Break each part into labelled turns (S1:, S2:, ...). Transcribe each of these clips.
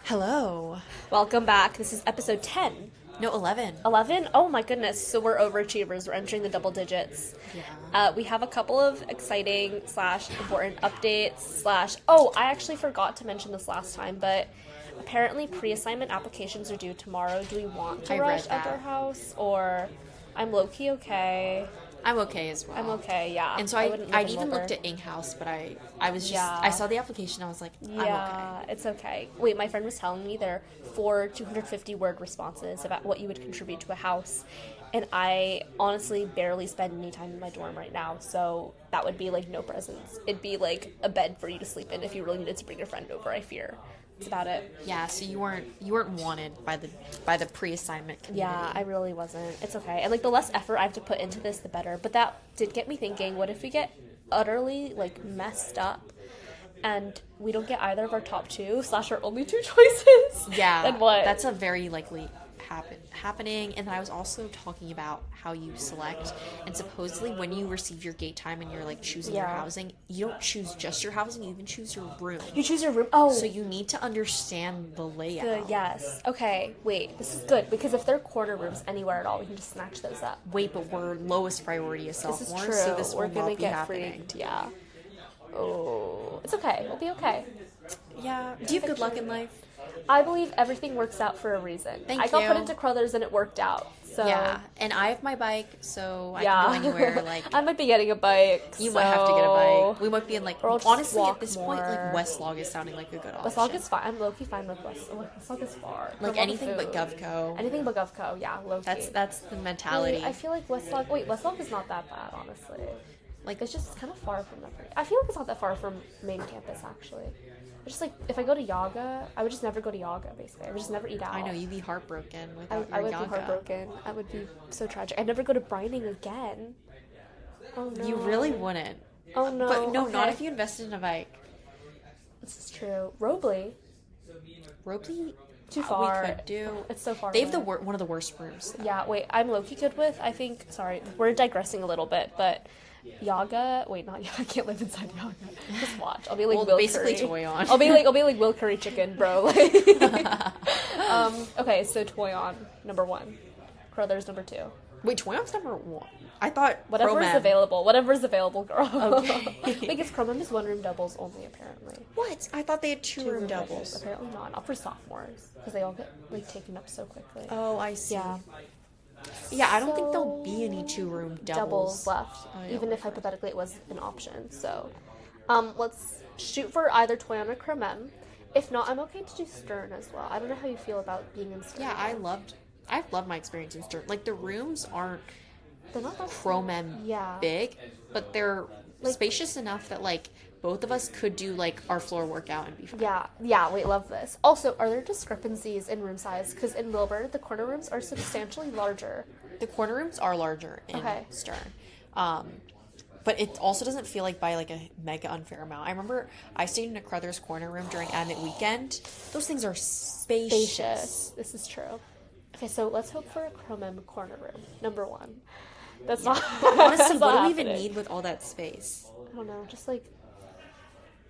S1: Hello.
S2: Welcome back. This is episode 10.
S1: No, 11.
S2: 11? Oh my goodness. So we're overachievers. We're entering the double digits.
S1: Yeah.
S2: We have a couple of exciting / important updates / Oh, I actually forgot to mention this last time, but apparently pre-assignment applications are due tomorrow. Do we want to
S1: I read
S2: rush at
S1: that.
S2: our house? Or I'm low-key okay.
S1: I'm okay as well.
S2: I'm okay, yeah.
S1: And so
S2: wouldn't
S1: I'd
S2: live in
S1: even
S2: Wilbur.
S1: looked at Inghouse, but I was just,
S2: Yeah.
S1: I saw the application, I was like, I'm
S2: Yeah,
S1: okay.
S2: it's okay. Wait, my friend was telling me there are 4 250-word responses about what you would contribute to a house, and I honestly barely spend any time in my dorm right now, so that would be like no presents. It'd be like a bed for you to sleep in if you really needed to bring your friend over, I fear. That's about it.
S1: Yeah, so you weren't wanted by the pre-assignment community.
S2: Yeah, I really wasn't. It's okay. And like the less effort I have to put into this, the better. But that did get me thinking, what if we get utterly like messed up and we don't get either of our top 2 / our only 2 choices?
S1: Yeah.
S2: Then what?
S1: That's a very likely happening. And then I was also talking about how you select, and supposedly when you receive your gate time and you're like choosing your
S2: Yeah.
S1: housing, you don't choose just your housing, you even choose your room.
S2: You choose your room. Oh,
S1: So you need to understand the layout.
S2: yes. Okay, wait. This is good because if there are corner rooms anywhere at all, we can just snatch those up.
S1: Wait, but we're lowest priority as
S2: This is
S1: sophomores,
S2: true.
S1: so this
S2: We're
S1: will
S2: gonna
S1: not be
S2: get
S1: happening.
S2: freaked. Yeah. Oh, it's okay. We'll be okay.
S1: Yeah. Do you have good luck in life?
S2: I believe everything works out for a reason.
S1: Thank
S2: I got put
S1: you.
S2: into Crothers and it worked out. So
S1: Yeah. And I have my bike, so I
S2: yeah.
S1: can go anywhere. Like
S2: I might be getting a bike.
S1: you might have to get a bike. We might be in like
S2: Or I'll just
S1: honestly
S2: walk
S1: at this point,
S2: more.
S1: like Westlog is sounding like a good option.
S2: Westlog is fine. I'm low-key fine with Westlog is far.
S1: like
S2: For all the
S1: anything but
S2: food.
S1: GovCo.
S2: Anything but GovCo. Yeah, low-key.
S1: That's the mentality.
S2: Wait, I feel like Westlog. Wait, Westlog is not that bad, honestly.
S1: Like
S2: It's just kind of far from everything. I feel like it's not that far from main campus, actually. It's just like, if I go to Yaga, I would just never go to Yaga, basically. I would just never eat out.
S1: I know you'd be heartbroken without
S2: I
S1: your
S2: would
S1: Yaga.
S2: be heartbroken. I would be so tragic. I'd never go to Brining again. Oh no.
S1: You really wouldn't.
S2: Oh no.
S1: But no, not
S2: okay.
S1: if you invested in a bike.
S2: This is true. Robley.
S1: Robley,
S2: Too far.
S1: we could do.
S2: It's so far
S1: They have
S2: away.
S1: one of the worst rooms.
S2: Yeah, wait, I'm low-key good with, I think, sorry, we're digressing a little bit, but Yaga, wait, not Yaga, I can't live inside Yaga. Just watch. I'll be like
S1: Well,
S2: Will
S1: basically
S2: Curry.
S1: Toy On.
S2: I'll be like Will Curry chicken, bro. Like, okay, so Toy On, number 1. Crothers, number 2.
S1: Wait, Toyon's number 1. I thought
S2: Whatever is
S1: Chromem.
S2: available. Whatever is available, girl.
S1: Okay.
S2: Because Chromem is 1-room doubles only, apparently.
S1: What? I thought they had two-room
S2: 2-room
S1: doubles.
S2: Apparently not for sophomores. Because they all get, like, taken up so quickly.
S1: Oh, I see.
S2: Yeah.
S1: Yeah, I don't think there'll be any two-room
S2: Doubles
S1: doubles.
S2: left,
S1: Oh, yeah.
S2: even if hypothetically it was an option. So, let's shoot for either Toyon or Cremem. If not, I'm okay to do Stern as well. I don't know how you feel about being in Stern.
S1: Yeah, I've loved my experience in Stern. Like, the rooms aren't
S2: They're not that
S1: Chromem
S2: Yeah.
S1: big, but they're
S2: Like-
S1: spacious enough that, like, both of us could do, like, our floor workout and be fine.
S2: Yeah, wait, love this. Also, are there discrepancies in room size? Because in Wilbur, the corner rooms are substantially larger.
S1: The corner rooms are larger in
S2: Okay.
S1: Stern. But it also doesn't feel like by like a mega unfair amount. I remember I stayed in a Crothers corner room during admit weekend. Those things are spacious.
S2: Spacious. This is true. Okay, so let's hope for a Chromem corner room. Number 1. That's not.
S1: Honestly,
S2: that's
S1: what
S2: not
S1: do we even
S2: happening.
S1: need with all that space?
S2: I don't know, just like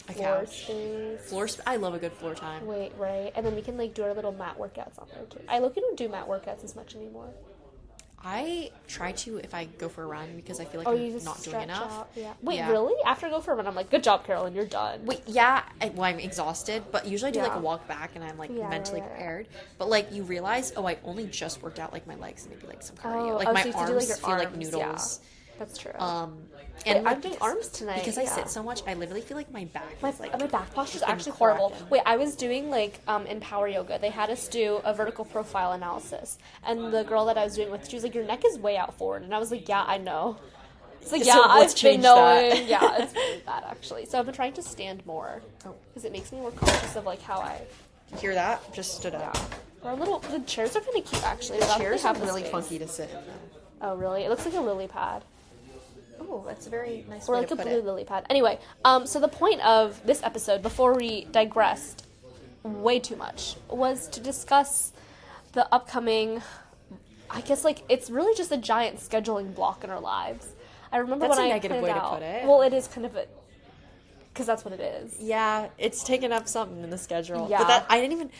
S1: A
S2: floor
S1: couch.
S2: space.
S1: I love a good floor time.
S2: Wait, right. And then we can like do our little mat workouts on there too. I look, you don't do mat workouts as much anymore.
S1: I try to if I go for a run because I feel like
S2: You
S1: I'm
S2: just
S1: not doing
S2: stretch
S1: enough.
S2: out. Yeah. Wait,
S1: Yeah.
S2: really? After I go for a run, I'm like, good job, Carolyn, you're done.
S1: Wait, yeah, I'm exhausted, but usually I do like
S2: Yeah.
S1: a walk back and I'm like
S2: Yeah,
S1: mentally
S2: right.
S1: prepared. But like you realize, oh, I only just worked out like my legs and maybe like some cardio.
S2: Oh,
S1: like
S2: so
S1: my
S2: you have
S1: arms
S2: to do, like, your
S1: feel like
S2: arms,
S1: noodles.
S2: Yeah. That's true.
S1: And
S2: Wait,
S1: like,
S2: I'm doing arms tonight.
S1: because I
S2: yeah.
S1: sit so much. I literally feel like my back
S2: My,
S1: is like
S2: my back posture is
S1: freaking
S2: actually horrible.
S1: cracking.
S2: Wait, I was doing like in power yoga. They had us do a vertical profile analysis, and the girl that I was doing with, she was like, "Your neck is way out forward," and I was like, "Yeah, I know." It's like,
S1: So
S2: yeah,
S1: what's
S2: I've been
S1: changed that?
S2: knowing. Yeah, it's really bad actually. So I've been trying to stand more because it makes me more conscious of like how I.
S1: Hear that? Just stood
S2: Yeah.
S1: up.
S2: Our little the chairs are kind of cute actually.
S1: The
S2: Now that they
S1: chairs are
S2: have the
S1: really
S2: space.
S1: funky to sit in.
S2: Oh really? It looks like a lily pad.
S1: Oh, that's a very nice
S2: Or
S1: way
S2: like
S1: to
S2: a
S1: put
S2: blue
S1: it.
S2: lily pad. Anyway, so the point of this episode, before we digressed way too much, was to discuss the upcoming, I guess like it's really just a giant scheduling block in our lives. I remember
S1: That's
S2: when
S1: a
S2: I
S1: negative
S2: planned
S1: way to
S2: out,
S1: put it.
S2: Well, it is kind of a because that's what it is.
S1: Yeah, it's taken up something in the schedule.
S2: Yeah.
S1: But that I didn't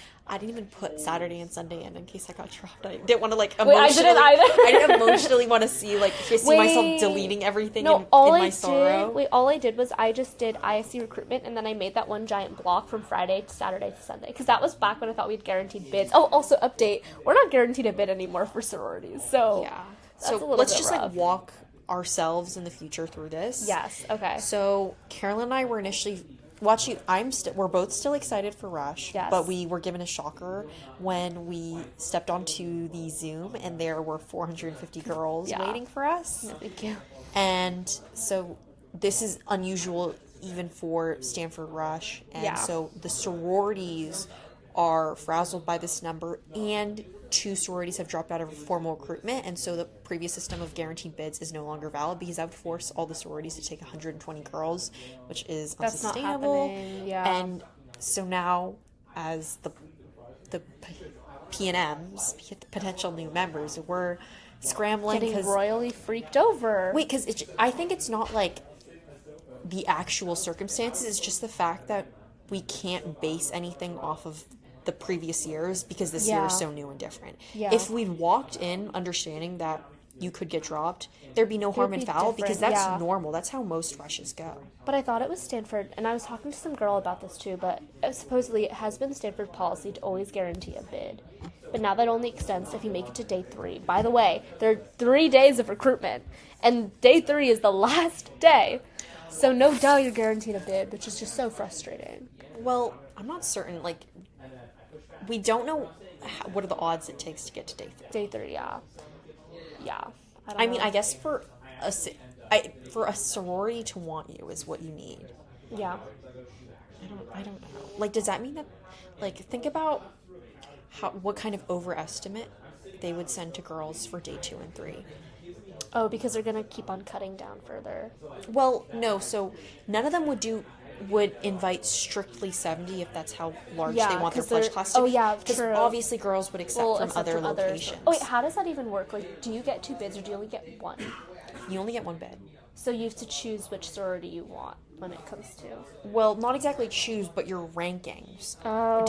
S1: even put Saturday and Sunday in case I got dropped. I didn't want to like
S2: Wait, I
S1: emotionally.
S2: didn't either.
S1: I didn't emotionally want to see myself
S2: Wait.
S1: deleting everything
S2: No,
S1: in
S2: all
S1: my
S2: I
S1: sorrow.
S2: did. Wait, all I did was I just did ISC recruitment, and then I made that one giant block from Friday to Saturday to Sunday, because that was back when I thought we'd guaranteed bids. Oh, also update: we're not guaranteed a bid anymore for sororities. So
S1: Yeah.
S2: that's
S1: So
S2: a little
S1: let's
S2: bit
S1: just
S2: rough.
S1: walk ourselves in the future through this.
S2: Yes. Okay.
S1: So Carolyn and I were initially we're both still excited for Rush,
S2: Yes.
S1: but we were given a shocker when we stepped onto the Zoom and there were 450 girls
S2: Yeah.
S1: waiting for us.
S2: No, thank you.
S1: And so this is unusual even for Stanford Rush. And
S2: Yeah.
S1: so the sororities are frazzled by this number, and 2 sororities have dropped out of formal recruitment, and so the previous system of guaranteed bids is no longer valid because that would force all the sororities to take 120 girls, which is
S2: That's not
S1: unsustainable.
S2: happening, yeah.
S1: And so now, as the P&Ms, potential new members, we're scrambling
S2: Getting
S1: because
S2: royally freaked over.
S1: wait, because I think it's not like the actual circumstances. It's just the fact that we can't base anything off of the previous years because this year is
S2: Yeah.
S1: so new and different.
S2: Yeah.
S1: If we'd walked in understanding that you could get dropped, there'd be no harm in
S2: be
S1: foul because
S2: different,
S1: that's
S2: yeah.
S1: normal. That's how most rushes go.
S2: But I thought it was Stanford, and I was talking to some girl about this too, but supposedly it has been Stanford policy to always guarantee a bid. But now that only extends if you make it to day 3. By the way, there are 3 days of recruitment, and day 3 is the last day. So no doubt you're guaranteed a bid, which is just so frustrating.
S1: Well, I'm not certain. We don't know what are the odds it takes to get to day 3.
S2: Day 3, yeah. Yeah. don't
S1: I mean,
S2: know.
S1: I guess for for a sorority to want you is what you need.
S2: Yeah.
S1: I don't know. Does that mean that, think about what kind of overestimate they would send to girls for day 2 and 3.
S2: Oh, because they're gonna keep on cutting down further.
S1: Well, no, so none of them would invite strictly 70 if that's how large
S2: Yeah,
S1: they want their
S2: 'cause
S1: pledge
S2: they're-
S1: class to
S2: oh,
S1: be.
S2: yeah,
S1: Because
S2: true.
S1: obviously girls would accept from
S2: except
S1: other
S2: others.
S1: locations.
S2: Oh wait, how does that even work? Do you get 2 bids or do you only get 1?
S1: You only get 1 bid.
S2: So you have to choose which sorority you want when it comes to.
S1: Well, not exactly choose, but your rankings are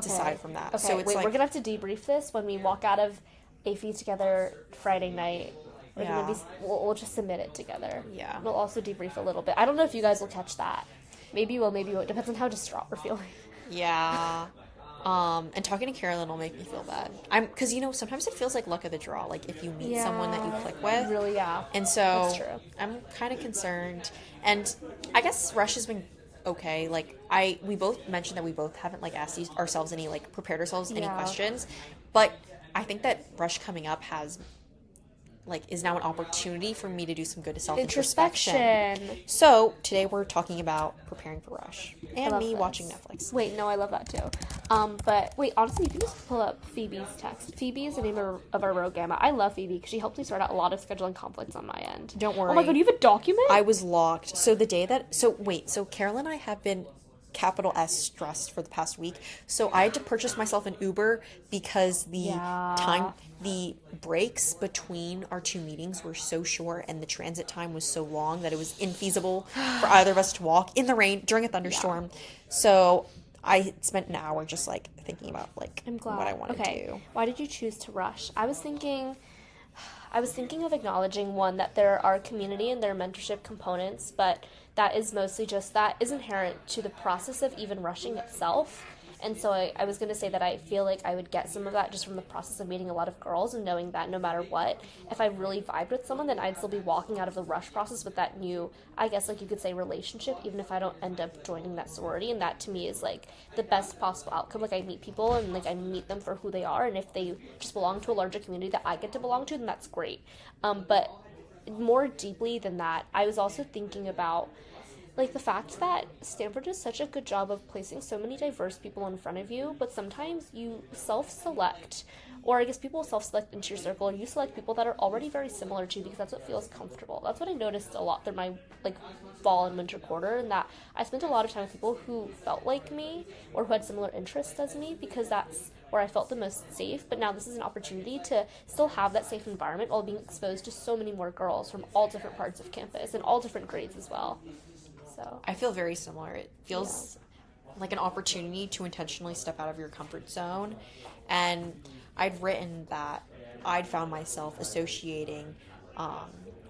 S1: decide from that.
S2: Okay,
S1: So it's
S2: wait,
S1: like
S2: we're gonna have to debrief this when we walk out of AFE together Friday night. We're
S1: Yeah.
S2: gonna we'll just submit it together.
S1: Yeah.
S2: We'll also debrief a little bit. I don't know if you guys will catch that. Maybe you will, maybe you won't. Depends on how distraught we're feeling.
S1: yeah. And talking to Carolyn will make me feel bad. Because sometimes it feels like luck of the draw. Like if you meet someone that you click with,
S2: Really, yeah.
S1: and so
S2: That's true.
S1: I'm kind of concerned. And I guess Rush has been okay. We both mentioned that we both haven't asked ourselves any prepared ourselves any
S2: Yeah.
S1: questions, but I think that Rush coming up is now an opportunity for me to do some good self-introspection.
S2: Introspection.
S1: So today we're talking about preparing for Rush and
S2: love
S1: me
S2: this.
S1: watching Netflix.
S2: Wait, no, I love that too. But wait, honestly, you can just pull up Phoebe's text. Phoebe is the name of our Rogue Gamma. I love Phoebe because she helped me sort out a lot of scheduling conflicts on my end.
S1: Don't
S2: Oh my
S1: worry.
S2: god, you have a document?
S1: I was locked. So the day that so Carolyn and I have been capital S stressed for the past week. So I had to purchase myself an Uber because the breaks between our 2 meetings were so short and the transit time was so long that it was infeasible for either of us to walk in the rain during a thunderstorm. So I spent an hour just thinking about
S2: I'm glad.
S1: what I wanted to do.
S2: Why did you choose to rush? I was thinking of acknowledging one that there are community and there are mentorship components, but that is mostly just that is inherent to the process of even rushing itself. And so I was going to say that I feel like I would get some of that just from the process of meeting a lot of girls and knowing that no matter what, if I really vibed with someone, then I'd still be walking out of the rush process with that new, I guess you could say, relationship, even if I don't end up joining that sorority. And that to me is the best possible outcome. I meet people and I meet them for who they are. And if they just belong to a larger community that I get to belong to, then that's great. But more deeply than that, I was also thinking about the fact that Stanford does such a good job of placing so many diverse people in front of you, but sometimes you self-select, or I guess people self-select into your circle, or you select people that are already very similar to you because that's what feels comfortable. That's what I noticed a lot through my fall and winter quarter, and that I spent a lot of time with people who felt like me or who had similar interests as me because that's where I felt the most safe. But now this is an opportunity to still have that safe environment while being exposed to so many more girls from all different parts of campus and all different grades as well. So
S1: I feel very similar. It feels like an opportunity to intentionally step out of your comfort zone. And I'd written that I'd found myself associating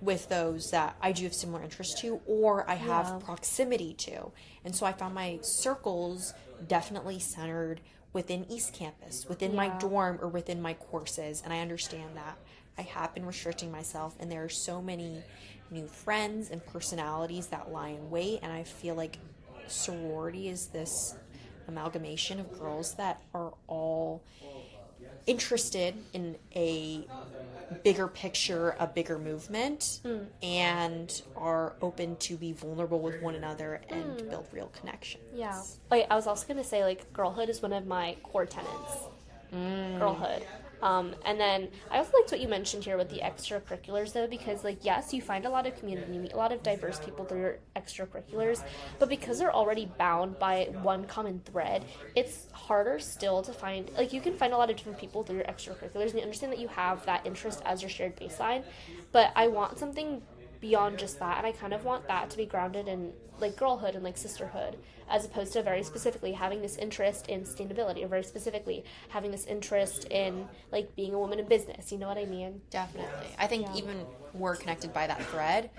S1: with those that I do have similar interests to, or I have proximity to. And so I found my circles definitely centered within East Campus, within my dorm, or within my courses. And I understand that I have been restricting myself, and there are so many new friends and personalities that lie in wait. And I feel like sorority is this amalgamation of girls that are all interested in a bigger picture, a bigger movement, and are open to be vulnerable with one another and build real connections.
S2: yeah. Like, I was also going to say, like, girlhood is one of my core tenets. Girlhood. And then I also liked what you mentioned here with the extracurriculars, though, because, like, yes, you find a lot of community, you meet a lot of diverse people through your extracurriculars, but because they're already bound by one common thread, it's harder still to find, like, you can find a lot of different people through your extracurriculars, and you understand that you have that interest as your shared baseline, but I want something beyond just that, and I kind of want that to be grounded in, like, girlhood and, like, sisterhood, as opposed to very specifically having this interest in sustainability, or very specifically having this interest in, like, being a woman in business, you know what I mean?
S1: Definitely. I think even we're connected by that thread.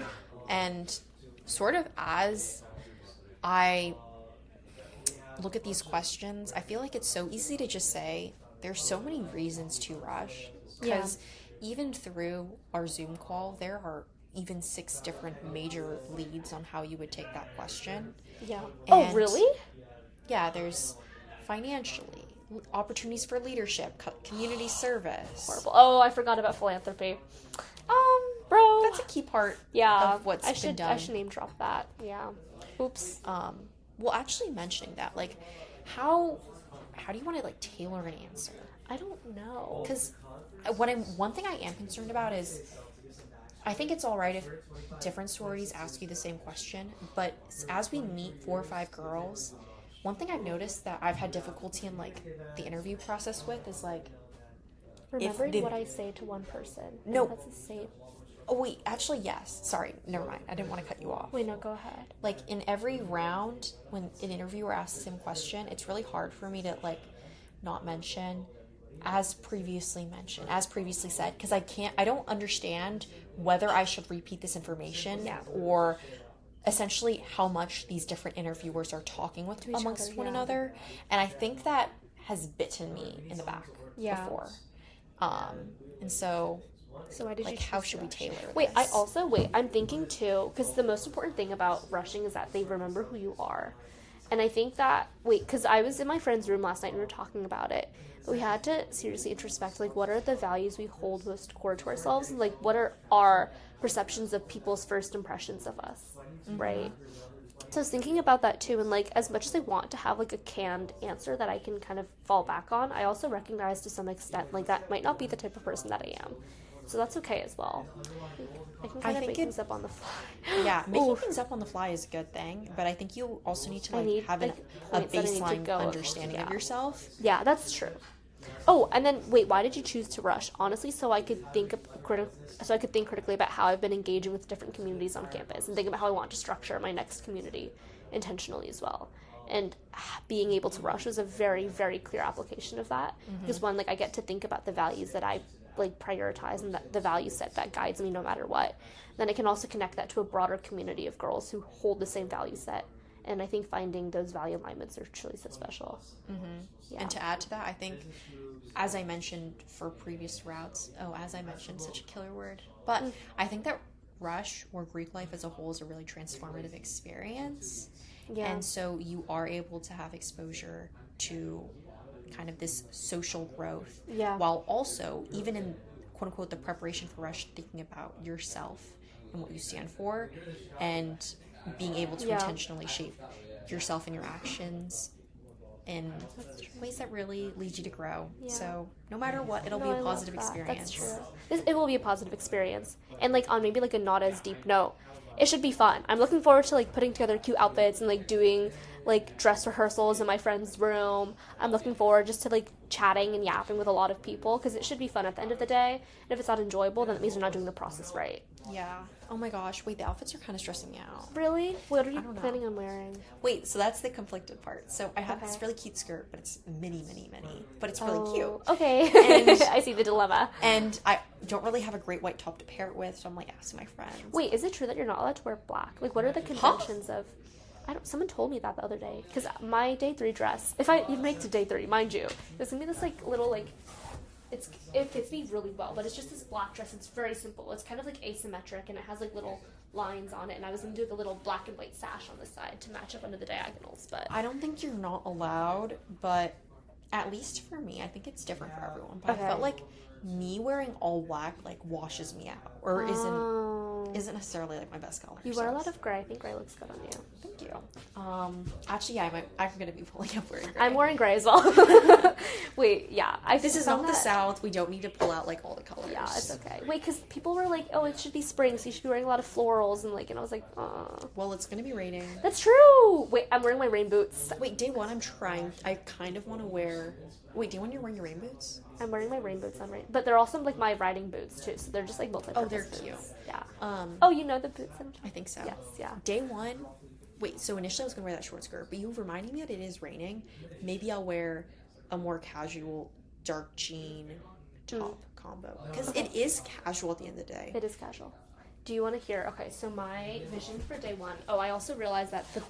S1: And sort of as I look at these questions, I feel like it's so easy to just say, there's so many reasons to rush. Because even through our Zoom call, there are even 6 different major leads on how you would take that question.
S2: Yeah.
S1: And
S2: oh, really?
S1: Yeah, there's financially, opportunities for leadership, community service.
S2: Horrible. Oh, I forgot about philanthropy. Bro.
S1: That's a key part of what's been done.
S2: I should name drop that. Yeah. Oops.
S1: Well, actually mentioning that, like, how do you want to, like, tailor an answer?
S2: I don't know.
S1: Because one thing I am concerned about is, I think it's all right if different sororities ask you the same question, but as we meet 4 or 5 girls, one thing I've noticed that I've had difficulty in, like, the interview process with is, like,
S2: remembering what I say to one person.
S1: No.
S2: That's the same.
S1: Oh, wait, actually, yes. Sorry, never mind. I didn't want to cut you off.
S2: Wait, no, go ahead.
S1: Like, in every round, when an interviewer asks the same question, it's really hard for me to, like, not mention as previously said, because I don't understand whether I should repeat this information or essentially how much these different interviewers are talking with amongst one another. And I think that has bitten me in the back before. And so
S2: why did you choose
S1: how should we tailor
S2: this? I'm thinking too, because the most important thing about rushing is that they remember who you are. And I think that, because I was in my friend's room last night and we were talking about it, but we had to seriously introspect, like, what are the values we hold most core to ourselves, and, like, what are our perceptions of people's first impressions of us, right? So I was thinking about that too, and, like, as much as I want to have, like, a canned answer that I can kind of fall back on, I also recognize to some extent, like, that might not be the type of person that I am. So that's okay as well. I can kind of make things up on the fly.
S1: Yeah, making things up on the fly is a good thing, but I think you also need to have a baseline understanding of yourself.
S2: Yeah, that's true. Oh, and then why did you choose to rush? Honestly, so I could think critically about how I've been engaging with different communities on campus, and think about how I want to structure my next community intentionally as well. And being able to rush was a very, very clear application of that. Because one, like, I get to think about the values that I, like, prioritize, and the value set that guides me no matter what. Then I can also connect that to a broader community of girls who hold the same value set. And I think finding those value alignments are truly so special.
S1: And to add to that, I think, as I mentioned for previous routes, such a killer word, but I think that Rush, or Greek life as a whole, is a really transformative experience. Yeah. And so you are able to have exposure to kind of this social growth, while also, even in quote-unquote the preparation for Rush, thinking about yourself and what you stand for, and being able to intentionally shape yourself and your actions in ways that really lead you to grow. So no matter what, it'll be a positive experience.
S2: That's true. It will be a positive experience. And, like, on maybe, like, a not as deep note, it should be fun. I'm looking forward to like putting together cute outfits and like doing like dress rehearsals in my friend's room. I'm looking forward just to like chatting and yapping with a lot of people because it should be fun at the end of the day. And if it's not enjoyable, then it means you're not doing the process right.
S1: Yeah. Oh my gosh. Wait, the outfits are kind of stressing me out.
S2: Really? What are you
S1: don't know.
S2: planning on wearing?
S1: Wait, so that's the conflicted part. So I have
S2: Okay.
S1: this really cute skirt, but it's mini, but it's really cute.
S2: Okay.
S1: And-
S2: I see the dilemma.
S1: And I don't really have a great white top to pair it with, so I'm like asking my friends.
S2: Wait, is it true that you're not allowed to wear black? Like, what are the conventions of? I don't. Someone told me that the other day. Because my day 3 dress, if I even make it to day 3, mind you, there's gonna be this like little like, it fits me really well, but it's just this black dress. It's very simple. It's kind of like asymmetric, and it has like little lines on it. And I was gonna do like a little black and white sash on the side to match up under the diagonals, but
S1: I don't think you're not allowed, but at least for me, I think it's different for everyone. But
S2: Okay.
S1: I felt like me wearing all black like washes me out, or isn't necessarily like my best color.
S2: You
S1: so
S2: wear a lot of gray. I think gray looks good on you.
S1: Thank you. Actually, yeah, I'm gonna be pulling up wearing gray.
S2: I'm wearing gray as well. Wait, yeah.
S1: This is not the South. We don't need to pull out like all the colors.
S2: Yeah, it's okay. Wait, because people were like, "Oh, it should be spring, so you should be wearing a lot of florals," and I was like,
S1: Well, it's gonna be raining.
S2: That's true. Wait, I'm wearing my rain boots.
S1: Wait, day 1, I kind of want to wear. Wait, day 1, you're wearing your rain boots?
S2: I'm wearing my rain boots on rain, but they're also like my riding boots too. So they're just like multi-purpose.
S1: Oh, they're
S2: boots.
S1: cute.
S2: Yeah.
S1: Um,
S2: Oh, you know the boots.
S1: I think so.
S2: Yes. Yeah.
S1: Day 1. Wait, so initially I was gonna wear that short skirt, but you reminding me that it is raining. Maybe I'll wear a more casual dark jean top combo because it is casual at the end of the day.
S2: It is casual. Do you want to hear? Okay, so my vision for day 1. Oh, I also realized that the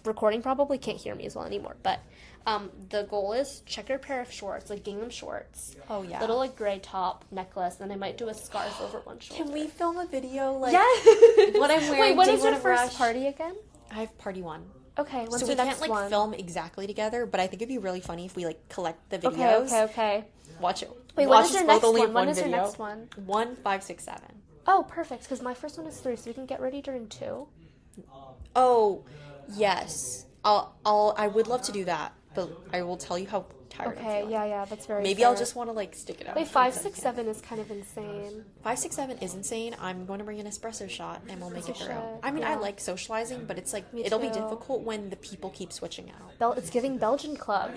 S2: recording probably can't hear me as well anymore, but the goal is checkered pair of shorts, like gingham shorts.
S1: Oh yeah.
S2: Little like gray top, necklace, and I might do a scarf over one shoulder.
S1: Can we film a video like
S2: Yeah.
S1: what I'm wearing?
S2: Wait, when
S1: day
S2: is your
S1: one of
S2: first
S1: Rush?
S2: party again?
S1: I have party 1.
S2: Okay, when's
S1: So
S2: your
S1: we
S2: next
S1: can't
S2: one?
S1: film exactly together, but I think it'd be really funny if we like collect the videos.
S2: Okay.
S1: Watch it.
S2: Wait,
S1: watch
S2: when is your
S1: us both
S2: next
S1: only
S2: one?
S1: have
S2: When is your
S1: video.
S2: next one?
S1: 1, 5, 6, 7.
S2: Oh, perfect, because my first one is 3, so we can get ready during 2.
S1: Oh, yes. I would love to do that, but I will tell you how tired I'm
S2: Okay,
S1: feeling.
S2: yeah, that's very
S1: Maybe
S2: fair.
S1: I'll just want to like stick it out.
S2: Wait, 5, 6, 7 is kind of insane.
S1: 5, 6, 7 is insane. I'm going to bring an espresso shot and we'll make it
S2: You
S1: through.
S2: should,
S1: I mean, I
S2: yeah.
S1: like socializing, but it's like
S2: Me
S1: it'll be
S2: too.
S1: difficult when the people keep switching out.
S2: It's giving Belgian club.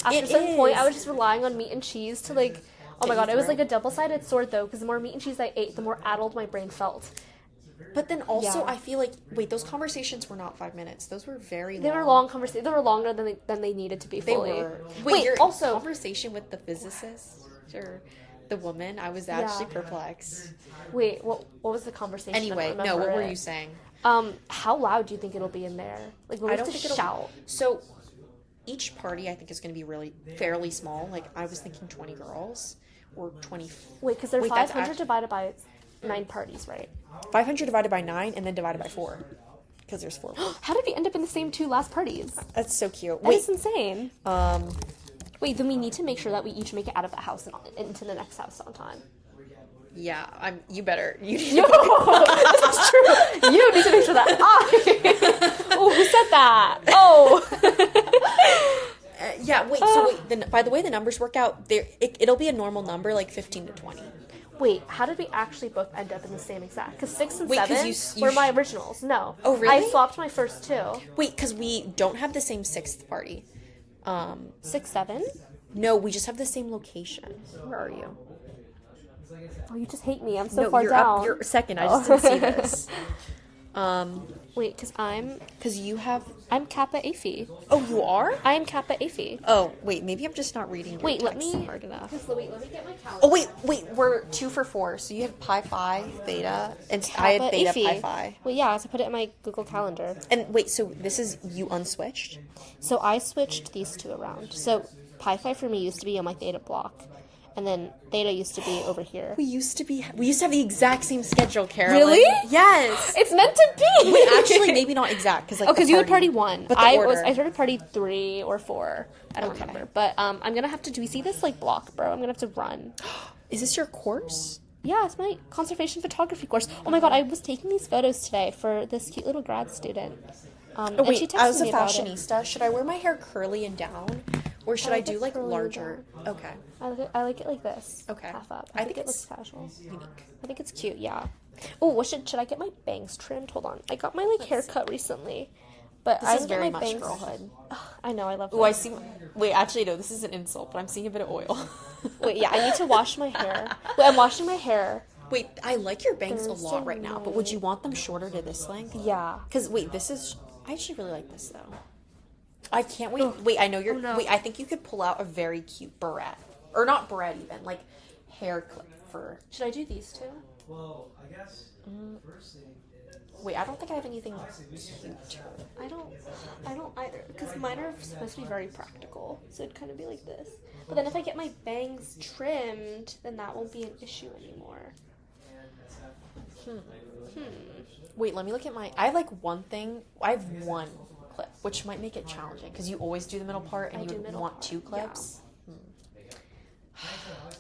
S2: After
S1: It
S2: a certain point,
S1: is.
S2: I was just relying on meat and cheese to like. Oh my
S1: Get you
S2: god, it was
S1: through.
S2: like a double-sided sword though, because the more meat and cheese I ate, the more addled my brain felt.
S1: But then also,
S2: Yeah.
S1: I feel like wait, those conversations were not 5 minutes. Those were very.
S2: They were long conversations. They were longer than they needed to be
S1: They
S2: fully.
S1: were.
S2: Wait,
S1: your
S2: also,
S1: conversation with the physicist or the woman, I was actually perplexed.
S2: wait, what was the conversation? I don't
S1: Anyway, no,
S2: remember
S1: what were
S2: it.
S1: you saying?
S2: How loud do you think it'll be in there? Like, we'll
S1: I
S2: have
S1: don't
S2: to
S1: think it'll.
S2: shout.
S1: So, each party I think is going to be really fairly small. Like I was thinking 20 girls or 20.
S2: Wait, because they're
S1: Wait, that's
S2: 500
S1: act-
S2: divided by 9 parties, right?
S1: 500 divided by 9 and then divided by 4 because there's 4.
S2: How did we end up in the same 2 last parties?
S1: That's so cute.
S2: That
S1: Wait,
S2: is insane.
S1: um,
S2: Wait, then we need to make sure that we each make it out of the house and into the next house on time.
S1: yeah, you better. You need
S2: No,
S1: to.
S2: this is true. You need to make sure that oh, who said that? Oh.
S1: Yeah, wait. So wait. Then, by the way, the numbers work out. It'll be a normal number, like 15 to 20.
S2: Wait, how did we actually both end up in the same exact? Because 6 and
S1: Wait, 'cause
S2: 7
S1: you
S2: were my originals. No.
S1: Oh, really?
S2: I swapped my first 2.
S1: Wait, because we don't have the same 6th party.
S2: 6, 7?
S1: No, we just have the same location. Where are you?
S2: Oh, you just hate me. I'm so
S1: No,
S2: far
S1: you're
S2: down.
S1: up. You're second. I just didn't see this.
S2: Wait, because
S1: Because you have.
S2: I'm Kappa Aphi.
S1: Oh, you are?
S2: I am Kappa Aphi.
S1: Oh, wait. Maybe I'm just not reading your
S2: Wait, let
S1: text
S2: me-
S1: hard enough.
S2: Wait, let me get my calendar.
S1: Oh, wait. We're 2 for 4. So you had Pi Phi, Theta, and I had Theta Pi Phi.
S2: Well, yeah, so put it in my Google Calendar.
S1: And wait, so this is you unswitched?
S2: So I switched these 2 around. So Pi Phi for me used to be on my Theta block, and then Theta used to be over here.
S1: We used to have the exact same schedule, Carolyn.
S2: Really?
S1: Yes.
S2: It's meant to be.
S1: Wait, actually, maybe not exact because like.
S2: Oh, because you had party 1.
S1: But the
S2: I
S1: order.
S2: I started party 3 or 4. I don't
S1: Okay.
S2: remember. But I'm gonna have to. Do we see this like block, bro? I'm gonna have to run.
S1: Is this your course?
S2: Yeah, it's my conservation photography course. Oh my god, I was taking these photos today for this cute little grad student.
S1: Oh
S2: and she
S1: wait,
S2: texted
S1: as a
S2: me about it.
S1: fashionista, should I wear my hair curly and down, Or should
S2: I
S1: I
S2: like
S1: do
S2: it
S1: like
S2: curly
S1: larger? Okay.
S2: I like it like this.
S1: Okay.
S2: Half up.
S1: I think
S2: it looks
S1: it's
S2: casual.
S1: unique.
S2: I think it's cute, yeah. Oh, should I get my bangs trimmed? Hold on. I got my like haircut recently. But
S1: This
S2: I
S1: is
S2: didn't get
S1: very
S2: my
S1: much
S2: bangs.
S1: girlhood.
S2: Ugh, I know, I love
S1: Oh, I
S2: this.
S1: see. Wait, actually, no, this is an insult, but I'm seeing a bit of oil.
S2: Wait, yeah, I need to wash my hair. Wait, I'm washing my hair.
S1: Wait, I like your bangs a
S2: Thursday
S1: lot right now, but would
S2: night.
S1: you want them shorter to this length?
S2: Yeah.
S1: Because, wait, this is. I actually really like this, though. I can't wait. Wait, I know you're.
S2: Oh, no.
S1: Wait, I think you could pull out a very cute barrette. Or not barrette, even. Like, hair clip for.
S2: Should I do these two?
S3: Well, I guess first thing is
S1: Wait, I don't think I have anything cute.
S2: I don't either. Because mine are supposed to be very practical. So it'd kind of be like this. But then if I get my bangs trimmed, then that won't be an issue anymore.
S1: Wait, let me look at my. I have like one thing. I have one clip, which might make it challenging because you always do the middle part and
S2: I
S1: you
S2: do
S1: would
S2: middle
S1: want
S2: part,
S1: two clips.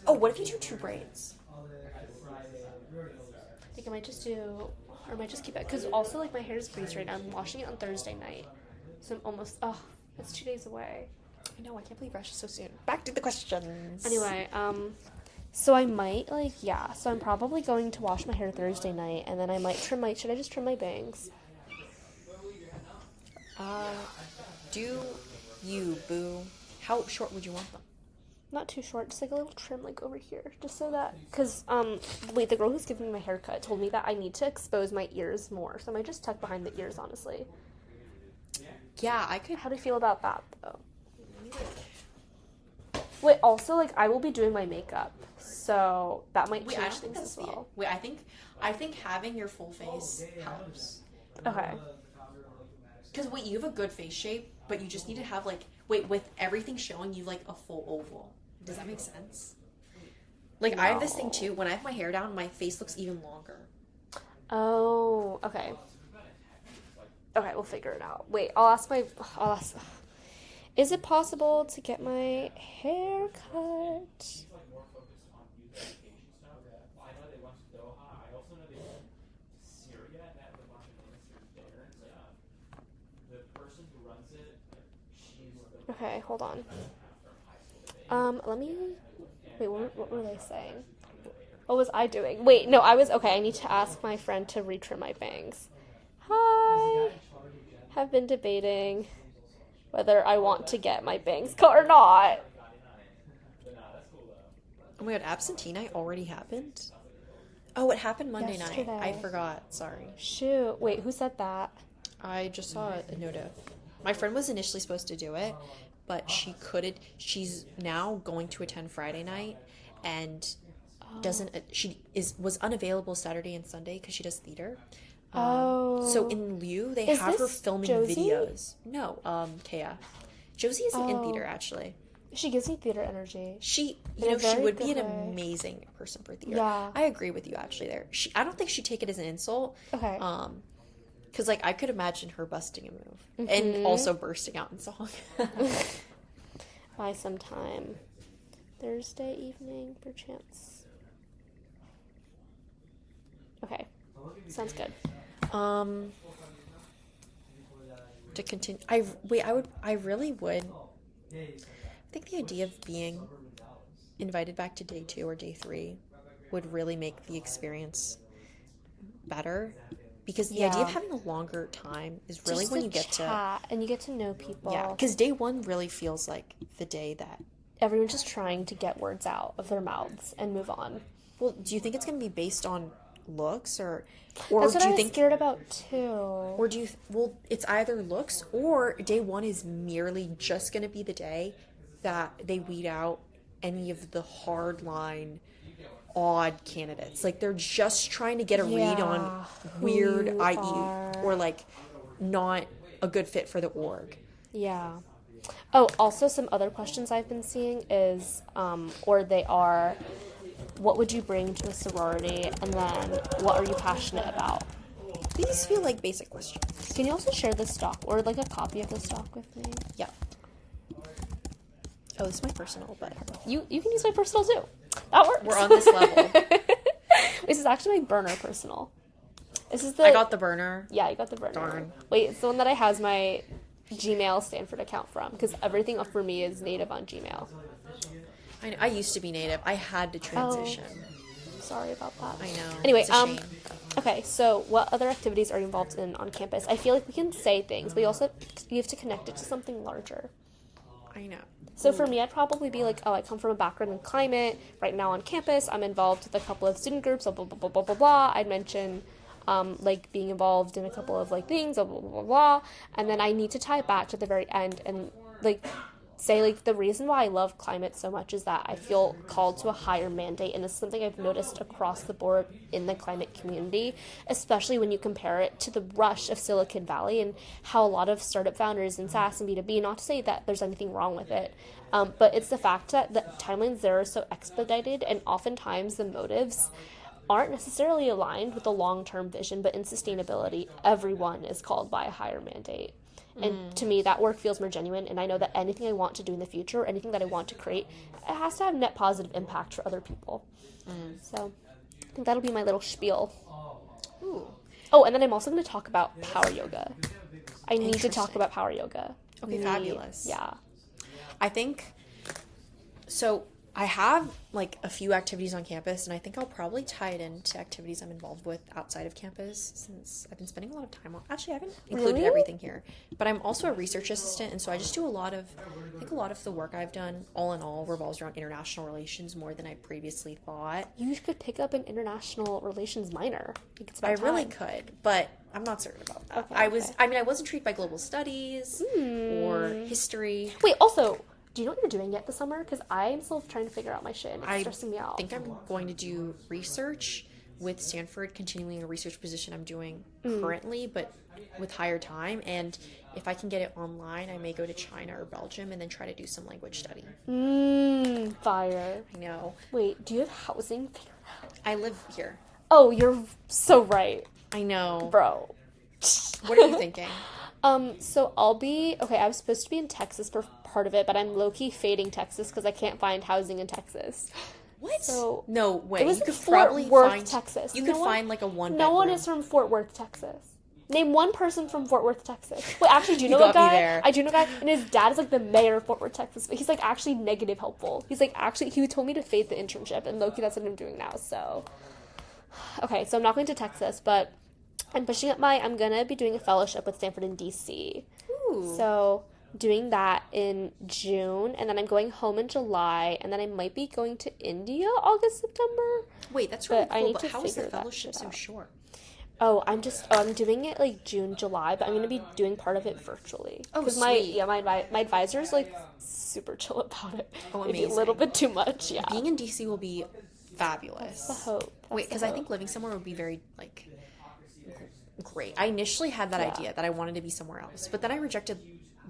S1: Oh, what if you do two braids?
S2: I think I might just do, or I might just keep it. Because also, like, my hair is greasy right now. I'm washing it on Thursday night. So I'm almost, it's 2 days away.
S1: I know, I can't believe Rush is so soon. Back to the questions.
S2: Anyway, so I might, like, yeah. So I'm probably going to wash my hair Thursday night. And then I might should I just trim my bangs?
S1: Do you, boo? How short would you want them?
S2: Not too short, just like a little trim, like over here, just so that, because wait, the girl who's giving me my haircut told me that I need to expose my ears more, so I might just tuck behind the ears, honestly.
S1: Yeah, I could.
S2: How do you feel about that, though? Wait, also, like, I will be doing my makeup, so that might
S1: Wait, I
S2: change
S1: don't think
S2: things
S1: that's
S2: as
S1: the.
S2: well.
S1: Wait, I think having your full face helps.
S2: Okay.
S1: Because wait, you have a good face shape, but you just need to have like with everything showing you like a full oval. Does that make sense? Like I have this thing too. When I have my hair down, my face looks even longer.
S2: Oh, okay. Okay, we'll figure it out. Wait, I'll ask. Is it possible to get my hair cut? Okay, hold on. Let me. Wait, what were they saying? What was I doing? Wait, no, okay, I need to ask my friend to retrim my bangs. Hi! Have been debating whether I want to get my bangs cut or not.
S1: Oh my god, absentee night already happened? Oh, it happened Monday night.
S2: Yesterday.
S1: I forgot. Sorry.
S2: Shoot. Wait, who said that?
S1: I just saw a notif. My friend was initially supposed to do it, but she couldn't. She's now going to attend Friday night and was unavailable Saturday and Sunday because she does theater. So in lieu, they
S2: Is
S1: have her
S2: this
S1: filming
S2: Josie?
S1: videos. No, Kaya. Josie isn't in theater actually.
S2: She gives me theater energy.
S1: She,
S2: In a
S1: she
S2: very
S1: would be
S2: good
S1: an
S2: way.
S1: amazing person for theater.
S2: Yeah.
S1: I agree with you actually there. I don't think she'd take it as an insult.
S2: Okay.
S1: Because like I could imagine her busting a move
S2: Mm-hmm.
S1: and also bursting out in song.
S2: By sometime. Thursday evening, perchance. Okay. Sounds good.
S1: To continue, I really would. I think the idea of being invited back to day 2 or day 3 would really make the experience better. Because the idea of
S2: Yeah.
S1: having a longer time is really
S2: Just
S1: when
S2: to
S1: you get to.
S2: chat and you get to know people.
S1: Yeah, because day 1 really feels like the day that.
S2: Everyone's just trying to get words out of their mouths and move on.
S1: Well, do you think it's going to be based on looks or
S2: That's
S1: do
S2: what I
S1: you
S2: was
S1: think
S2: scared about too.
S1: or do you well it's either looks or day 1 is merely just going to be the day that they weed out any of the hard line odd candidates. Like they're just trying to get a read on
S2: who
S1: weird
S2: you
S1: IE
S2: are.
S1: or like not a good fit for the org.
S2: Yeah. Oh, also some other questions I've been seeing is, what would you bring to a sorority, and then what are you passionate about?
S1: These feel like basic questions.
S2: Can you also share the stock or like a copy of the stock with me?
S1: Yeah. Oh, this is my personal, but
S2: You can use my personal too. That works.
S1: we're on this level.
S2: This is actually my burner personal. This is
S1: I got the burner.
S2: Yeah, you got the burner.
S1: Darn.
S2: Wait, it's the one that I has my Gmail Stanford account from, because everything for me is native on Gmail.
S1: I used to be native. I had to transition.
S2: Sorry about that.
S1: I know.
S2: Anyway,
S1: it's a shame.
S2: okay, so what other activities are you involved in on campus? I feel like we can say things, but you have to connect it to something larger.
S1: I know.
S2: So for me, I'd probably be like, oh, I come from a background in climate. Right now on campus, I'm involved with a couple of student groups, blah, blah, blah, blah, blah, blah. I'd mention, like, being involved in a couple of, like, things, blah, blah, blah, blah. And then I need to tie it back to the very end and, like, say, like, the reason why I love climate so much is that I feel called to a higher mandate, and it's something I've noticed across the board in the climate community, especially when you compare it to the rush of Silicon Valley and how a lot of startup founders in SaaS and B2B, not to say that there's anything wrong with it, but it's the fact that the timelines there are so expedited, and oftentimes the motives aren't necessarily aligned with the long-term vision, but in sustainability, everyone is called by a higher mandate. And to me, that work feels more genuine, and I know that anything I want to do in the future, or anything that I want to create, it has to have net positive impact for other people. So I think that'll be my little spiel.
S1: Ooh.
S2: Oh, and then I'm also going to talk about power yoga. I need to talk about power yoga.
S1: Okay, fabulous.
S2: Yeah.
S1: I think, so I have, like, a few activities on campus, and I think I'll probably tie it into activities I'm involved with outside of campus, since I've been spending a lot of time on, actually, I haven't included
S2: Really?
S1: everything here, but I'm also a research assistant, and so I just do I think a lot of the work I've done, all in all, revolves around international relations more than I previously thought.
S2: You could pick up an international relations minor. Like, it's
S1: I
S2: about
S1: really
S2: time.
S1: could, but I'm not certain about that.
S2: Okay,
S1: I was intrigued by global studies or history.
S2: Wait, also, do you know what you're doing yet this summer? Because I'm still trying to figure out my shit, and it's
S1: I
S2: stressing me out.
S1: think I'm going to do research with Stanford, continuing a research position I'm doing currently, but with higher time. And if I can get it online, I may go to China or Belgium and then try to do some language study.
S2: Fire.
S1: I know.
S2: Wait, do you have housing figured out?
S1: I live here.
S2: Oh, you're so right,
S1: I know.
S2: bro.
S1: What are you thinking?
S2: So I was supposed to be in Texas for part of it, but I'm low-key fading Texas because I can't find housing in Texas.
S1: What?
S2: So
S1: no way.
S2: it was
S1: You
S2: in
S1: could
S2: Fort
S1: probably
S2: Worth,
S1: find
S2: Texas.
S1: You
S2: No
S1: could
S2: one-
S1: find like a one.
S2: No one
S1: bedroom.
S2: is from Fort Worth, Texas. Name one person from Fort Worth, Texas. Wait, actually, do you know
S1: You
S2: a
S1: got me
S2: guy?
S1: there.
S2: I do know a guy, and his dad is like the mayor of Fort Worth, Texas, but he's like actually negative helpful. He's like actually, he told me to fade the internship, and low-key that's what I'm doing now, so. Okay, so I'm not going to Texas, but I'm gonna be doing a fellowship with Stanford in DC.
S1: Ooh.
S2: So doing that in June, and then I'm going home in July, and then I might be going to India August, September.
S1: Wait, that's really
S2: but I
S1: cool.
S2: need
S1: But
S2: to
S1: how is the
S2: figure that
S1: fellowship
S2: shit
S1: so
S2: out.
S1: short?
S2: I'm doing it like June, July, but I'm gonna be doing part of it virtually.
S1: Oh,
S2: Because
S1: sweet.
S2: my advisor is like super chill about it.
S1: Oh,
S2: Maybe a
S1: amazing.
S2: little bit too much, yeah.
S1: Being in DC will be fabulous.
S2: That's the hope.
S1: Wait, because I think living somewhere would be very, like, great. I initially had that
S2: Yeah.
S1: idea that I wanted to be somewhere else, but then I rejected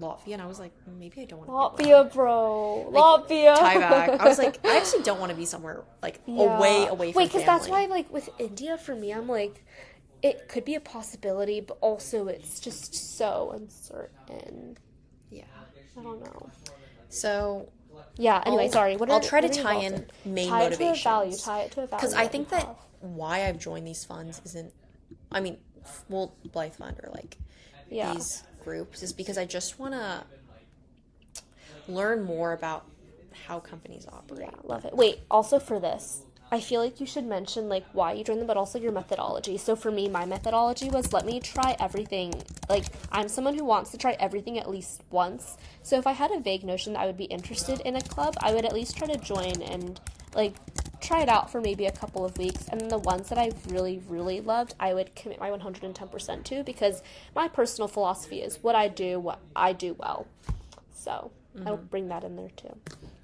S1: Latvia, and I was like, maybe I don't want to be
S2: Latvia, bro. Latvia.
S1: Tie back. I was like, I actually don't want to be somewhere, like, away from
S2: Wait,
S1: family.
S2: because that's why, like, with India, for me, I'm like, it could be a possibility, but also it's just so uncertain.
S1: Yeah.
S2: I don't know.
S1: So,
S2: Yeah, anyway, sorry.
S1: I'll try to
S2: what are you
S1: tie
S2: involved
S1: in main
S2: Tie
S1: motivations.
S2: it to a value. Tie it to a value.
S1: because I think
S2: you
S1: that
S2: have.
S1: why I've joined these funds isn't, I mean, well, Blythe Fund or, like,
S2: Yeah.
S1: these groups is because I just want to learn more about how companies operate.
S2: Yeah, love it. Wait, also for this, I feel like you should mention like why you joined them, but also your methodology. So for me, my methodology was let me try everything. Like I'm someone who wants to try everything at least once. So if I had a vague notion that I would be interested in a club, I would at least try to join and like try it out for maybe a couple of weeks. And then the ones that I really, really loved, I would commit my 110% to because my personal philosophy is what I do well. So I'll bring that in there too.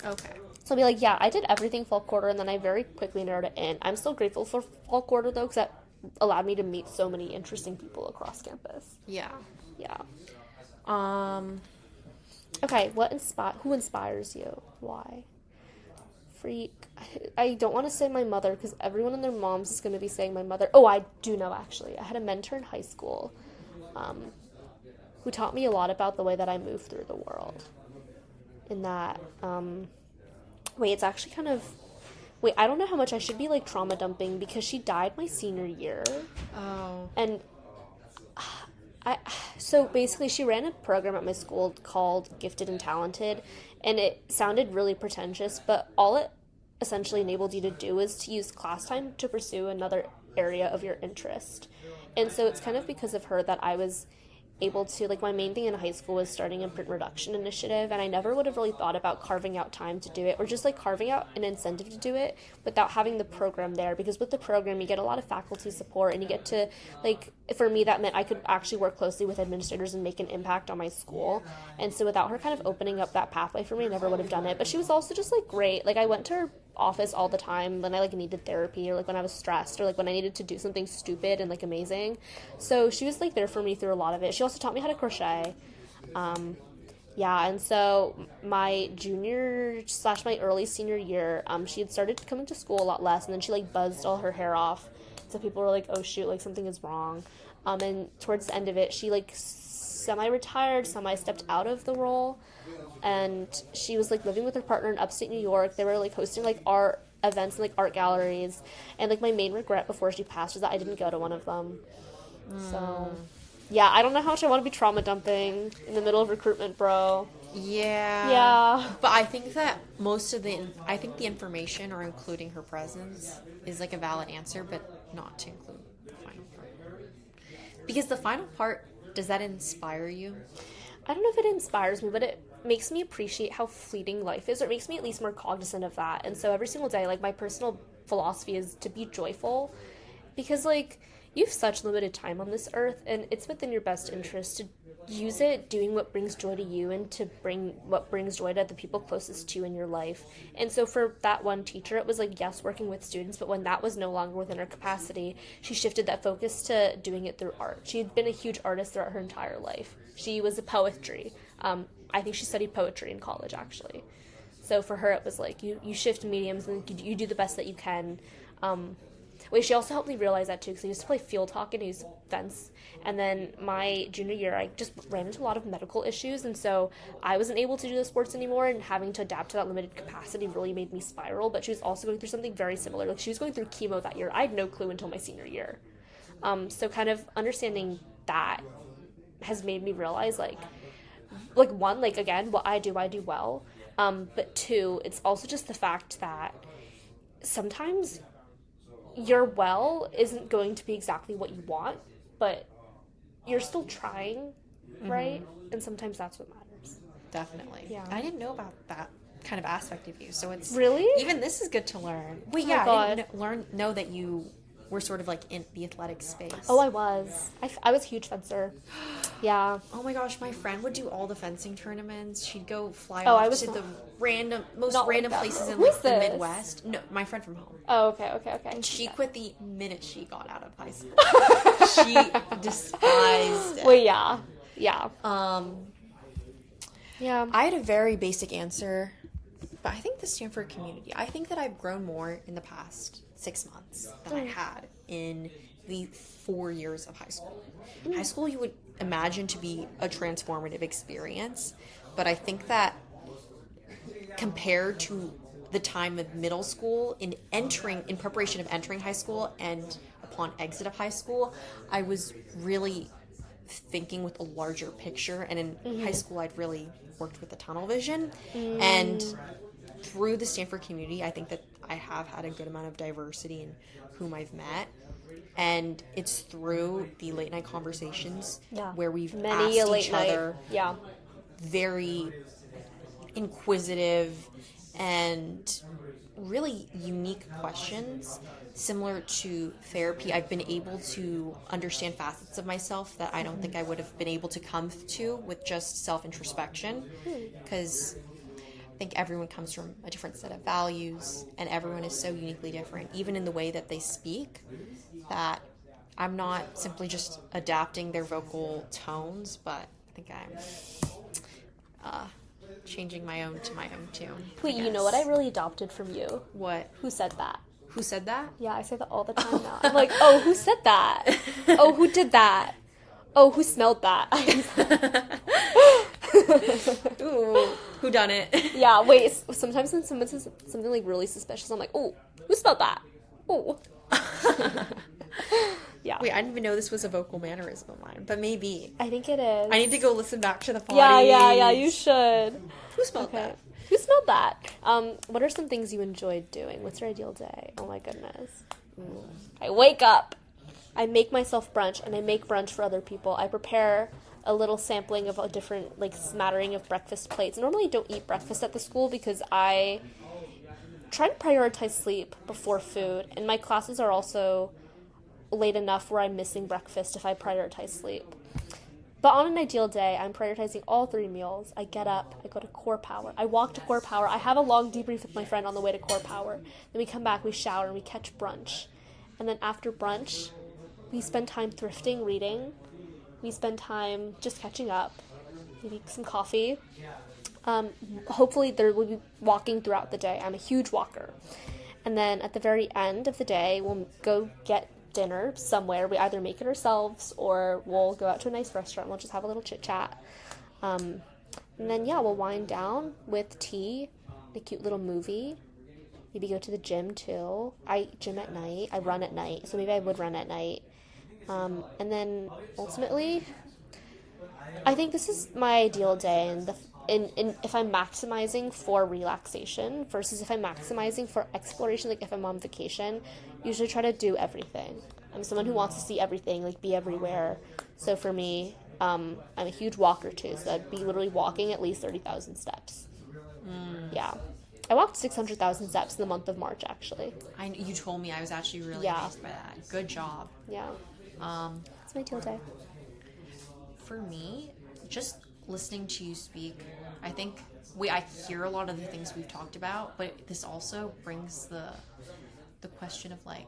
S1: Okay.
S2: So I'll be like, yeah, I did everything fall quarter, and then I very quickly narrowed it in. I'm still grateful for fall quarter, though, because that allowed me to meet so many interesting people across campus.
S1: Yeah.
S2: Yeah.
S1: Okay.
S2: Who inspires you? Why? Freak. I don't want to say my mother, because everyone and their moms is going to be saying my mother. Oh, I do know, actually. I had a mentor in high school who taught me a lot about the way that I move through the world. In that, it's actually kind of, I don't know how much I should be, like, trauma dumping, because she died my senior year,
S1: Oh.
S2: and So basically, she ran a program at my school called Gifted and Talented, and it sounded really pretentious, but all it essentially enabled you to do is to use class time to pursue another area of your interest. And so it's kind of because of her that I was able to, like, my main thing in high school was starting a print reduction initiative, and I never would have really thought about carving out time to do it, or just like carving out an incentive to do it without having the program there, because with the program you get a lot of faculty support, and you get to, like, for me that meant I could actually work closely with administrators and make an impact on my school. And so without her kind of opening up that pathway for me, I never would have done it. But she was also just like great. Like, I went to her office all the time when I like needed therapy, or like when I was stressed, or like when I needed to do something stupid and like amazing. So she was like there for me through a lot of it. She also taught me how to crochet. And so my junior / my early senior year, she had started coming to school a lot less, and then she like buzzed all her hair off, so people were like, oh shoot, like something is wrong. And towards the end of it, she like semi-retired, semi-stepped out of the role, and she was like living with her partner in upstate New York. They were like hosting like art events and like art galleries, and like my main regret before she passed was that I didn't go to one of them. So yeah, I don't know how much I want to be trauma dumping in the middle of recruitment, bro. Yeah.
S1: But I think that I think the information or including her presence is like a valid answer, but not to include the final part. Because the final part, does that inspire you?
S2: I don't know if it inspires me, but it makes me appreciate how fleeting life is, or it makes me at least more cognizant of that. And so every single day, like, my personal philosophy is to be joyful, because, like, you have such limited time on this earth, and it's within your best interest to use it doing what brings joy to you, and to bring what brings joy to the people closest to you in your life. And so for that one teacher, it was like, yes, working with students, but when that was no longer within her capacity, she shifted that focus to doing it through art. She had been a huge artist throughout her entire life. She was a poetry. I think she studied poetry in college, actually. So for her, it was like, you shift mediums, and you do the best that you can. She also helped me realize that, too, because I used to play field hockey and I used to fence. And then my junior year, I just ran into a lot of medical issues, and so I wasn't able to do the sports anymore, and having to adapt to that limited capacity really made me spiral. But she was also going through something very similar. Like, she was going through chemo that year. I had no clue until my senior year. So kind of understanding that has made me realize, like one, like, again, what I do well. But two, it's also just the fact that sometimes your well isn't going to be exactly what you want, but you're still trying, right? Mm-hmm. And sometimes that's what matters.
S1: Definitely.
S2: Yeah.
S1: I didn't know about that kind of aspect of you, so it's
S2: really,
S1: even this is good to learn. Wait, I didn't know that you were sort of like in the athletic space.
S2: Oh, I was. I was a huge fencer. Yeah.
S1: Oh my gosh, my friend would do all the fencing tournaments. She'd go fly
S2: off
S1: to the most random places in
S2: Who's
S1: the
S2: this?
S1: Midwest. No, my friend from home.
S2: Oh, okay.
S1: And she quit the minute she got out of high school. She despised it.
S2: Well, yeah.
S1: Yeah. I had a very basic answer, but I think the Stanford community, I think that I've grown more in the past 6 months than I had in the 4 years of high school. High school, you would imagine to be a transformative experience, but I think that compared to the time of middle school, in preparation of entering high school and upon exit of high school, I was really thinking with a larger picture, and in high school I'd really worked with the tunnel vision. And through the Stanford community, I think that I have had a good amount of diversity in whom I've met, and it's through the late night conversations where we've asked each other very inquisitive and really unique questions. Similar to therapy, I've been able to understand facets of myself that I don't think I would have been able to come to with just self-introspection, because I think everyone comes from a different set of values, and everyone is so uniquely different, even in the way that they speak, that I'm not simply just adapting their vocal tones, but I think I'm changing my own to my own tune.
S2: Wait, you know what I really adopted from you?
S1: What?
S2: Who said that?
S1: Who said that?
S2: Yeah, I say that all the time now. I'm like, oh, who said that? Oh, who did that? Oh, who smelled that?
S1: Ooh, who done it?
S2: Yeah, wait, sometimes when someone says something like really suspicious, I'm like, oh, who smelled that? Oh. Yeah.
S1: Wait, I didn't even know this was a vocal mannerism of mine, but maybe.
S2: I think it is.
S1: I need to go listen back to the potty.
S2: Yeah, you should.
S1: Who smelled that?
S2: Who smelled that? What are some things you enjoyed doing? What's your ideal day? Oh my goodness. I wake up. I make myself brunch, and I make brunch for other people. I prepare a little sampling of a different, like, smattering of breakfast plates. Normally I don't eat breakfast at the school because I try to prioritize sleep before food, and my classes are also late enough where I'm missing breakfast if I prioritize sleep. But on an ideal day, I'm prioritizing all 3 meals. I get up, I go to Core Power, I walk to Core Power, I have a long debrief with my friend on the way to Core Power. Then we come back, we shower, and we catch brunch. And then after brunch, we spend time thrifting, reading. We spend time just catching up, maybe some coffee. Hopefully there will be walking throughout the day. I'm a huge walker. And then at the very end of the day, we'll go get dinner somewhere. We either make it ourselves or we'll go out to a nice restaurant. We'll just have a little chit chat. And then, we'll wind down with tea, a cute little movie. Maybe go to the gym too. I gym at night. I run at night. So maybe I would run at night. And then ultimately, I think this is my ideal day, and if I'm maximizing for relaxation versus if I'm maximizing for exploration, like if I'm on vacation, usually try to do everything. I'm someone who wants to see everything, like be everywhere. So for me, I'm a huge walker too, so I'd be literally walking at least 30,000 steps. Yeah. I walked 600,000 steps in the month of March, actually.
S1: You told me. I was actually really amazed by that. Good job.
S2: Yeah. It's my ideal day.
S1: For me, just listening to you speak, I think I hear a lot of the things we've talked about, but this also brings the question of, like,